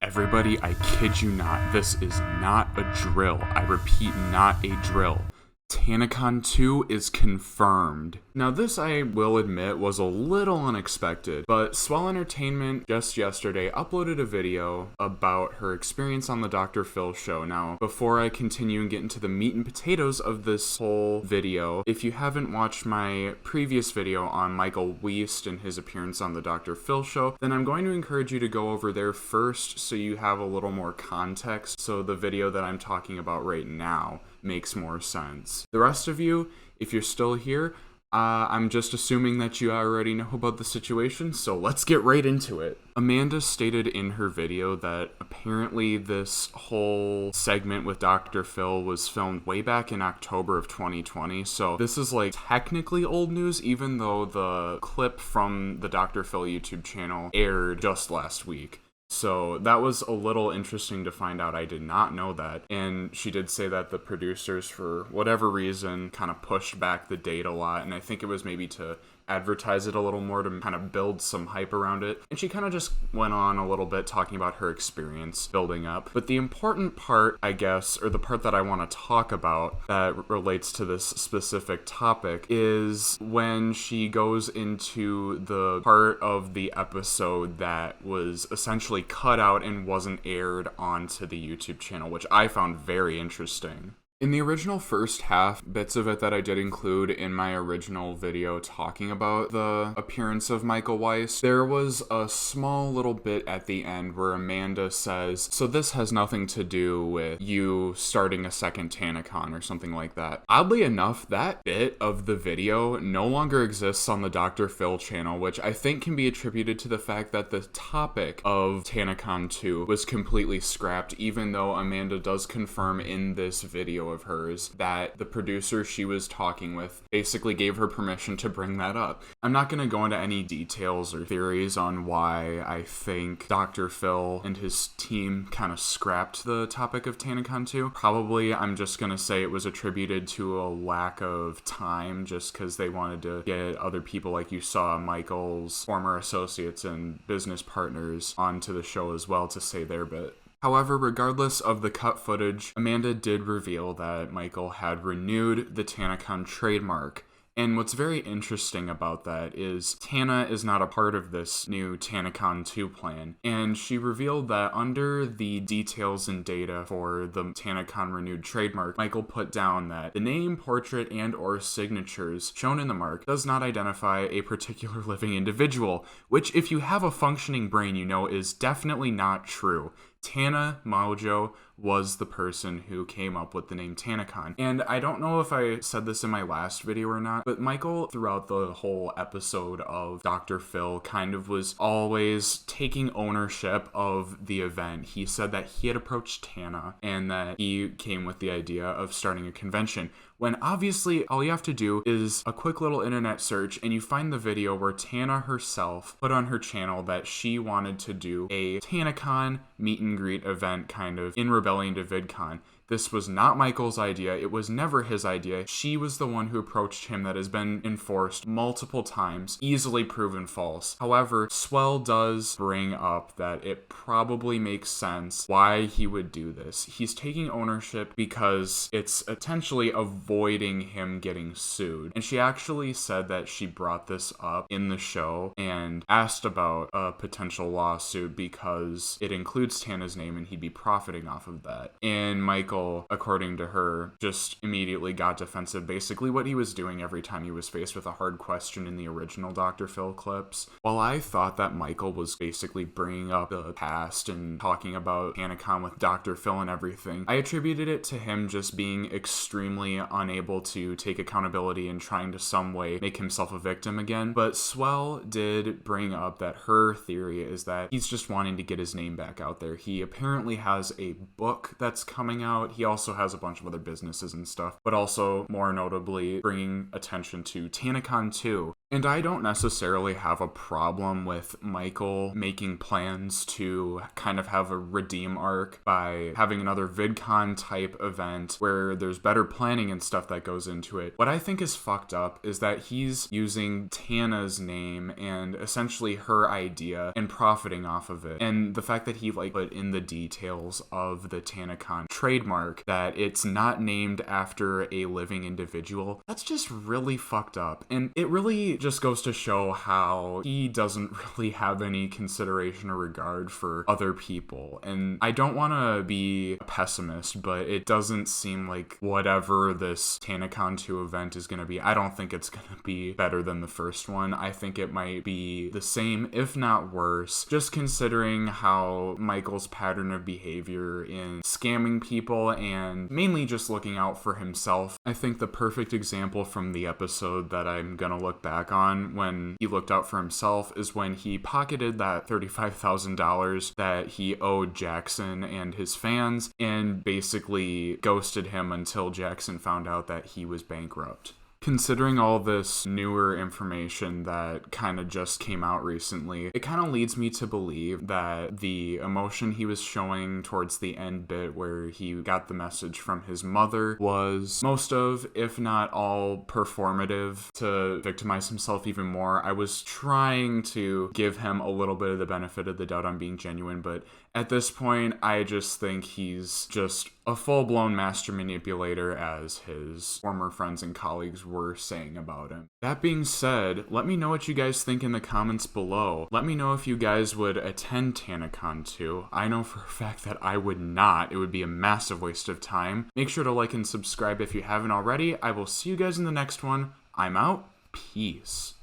Everybody, I kid you not, this is not a drill. I repeat, not a drill. TanaCon 2 is confirmed. Now this, I will admit, was a little unexpected, but Swell Entertainment just yesterday uploaded a video about her experience on the Dr. Phil show. Now, before I continue and get into the meat and potatoes of this whole video, if you haven't watched my previous video on Michael Weist and his appearance on the Dr. Phil show, then I'm going to encourage you to go over there first so you have a little more context, so the video that I'm talking about right now makes more sense. The rest of you, if you're still here, I'm just assuming that you already know about the situation, so let's get right into it. Amanda stated in her video that apparently this whole segment with Dr. Phil was filmed way back in October of 2020, so this is like technically old news, even though the clip from the Dr. Phil YouTube channel aired just last week. So that was a little interesting to find out. I did not know that. And she did say that the producers, for whatever reason, kind of pushed back the date a lot. And I think it was maybe to advertise it a little more, to kind of build some hype around it. And she kind of just went on a little bit talking about her experience building up. But the important part, I guess, or the part that I want to talk about that relates to this specific topic, is when she goes into the part of the episode that was essentially cut out and wasn't aired onto the YouTube channel, which I found very interesting. In the original first half, bits of it that I did include in my original video talking about the appearance of Michael Weist, there was a small little bit at the end where Amanda says, so this has nothing to do with you starting a second TanaCon or something like that. Oddly enough, that bit of the video no longer exists on the Dr. Phil channel, which I think can be attributed to the fact that the topic of TanaCon 2 was completely scrapped, even though Amanda does confirm in this video of hers that the producer she was talking with basically gave her permission to bring that up. I'm not going to go into any details or theories on why I think Dr. Phil and his team kind of scrapped the topic of TanaCon 2. Probably I'm just going to say it was attributed to a lack of time, just because they wanted to get other people, like you saw Michael's former associates and business partners, onto the show as well to say their bit. However, regardless of the cut footage, Amanda did reveal that Michael had renewed the TanaCon trademark. And what's very interesting about that is Tana is not a part of this new TanaCon 2 plan. And she revealed that under the details and data for the TanaCon renewed trademark, Michael put down that the name, portrait, and or signatures shown in the mark does not identify a particular living individual, which, if you have a functioning brain, you know is definitely not true. Tana Mojo was the person who came up with the name TanaCon. And I don't know if I said this in my last video or not, but Michael, throughout the whole episode of Dr. Phil, kind of was always taking ownership of the event. He said that he had approached Tana and that he came with the idea of starting a convention, when obviously all you have to do is a quick little internet search and you find the video where Tana herself put on her channel that she wanted to do a TanaCon meet and greet event, kind of in rebellion to VidCon. This was not Michael's idea. It was never his idea. She was the one who approached him. That has been enforced multiple times, easily proven false. However, Swell does bring up that it probably makes sense why he would do this. He's taking ownership because it's potentially avoiding him getting sued. And she actually said that she brought this up in the show and asked about a potential lawsuit because it includes Tana's name and he'd be profiting off of that. And Michael, according to her, just immediately got defensive, basically what he was doing every time he was faced with a hard question in the original Dr. Phil clips. While I thought that Michael was basically bringing up the past and talking about TanaCon with Dr. Phil and everything, I attributed it to him just being extremely unable to take accountability and trying to some way make himself a victim again. But Swell did bring up that her theory is that he's just wanting to get his name back out there. He apparently has a book that's coming out. He also has a bunch of other businesses and stuff, but also more notably bringing attention to TanaCon 2. And I don't necessarily have a problem with Michael making plans to kind of have a redeem arc by having another VidCon type event where there's better planning and stuff that goes into it. What I think is fucked up is that he's using Tana's name and essentially her idea and profiting off of it. And the fact that he put in the details of the TanaCon trademark that it's not named after a living individual, that's just really fucked up. And it really just goes to show how he doesn't really have any consideration or regard for other people. And I don't want to be a pessimist, but it doesn't seem like whatever this TanaCon 2 event is going to be, I don't think it's going to be better than the first one. I think it might be the same, if not worse, just considering how Michael's pattern of behavior in scamming people and mainly just looking out for himself. I think the perfect example from the episode that I'm going to look back on when he looked out for himself is when he pocketed that $35,000 that he owed Jackson and his fans and basically ghosted him until Jackson found out that he was bankrupt. Considering all this newer information that kind of just came out recently, it kind of leads me to believe that the emotion he was showing towards the end bit where he got the message from his mother was most of, if not all, performative to victimize himself even more. I was trying to give him a little bit of the benefit of the doubt on being genuine, but at this point, I just think he's just a full-blown master manipulator, as his former friends and colleagues were saying about him. That being said, let me know what you guys think in the comments below. Let me know if you guys would attend TanaCon 2. I know for a fact that I would not. It would be a massive waste of time. Make sure to like and subscribe if you haven't already. I will see you guys in the next one. I'm out. Peace.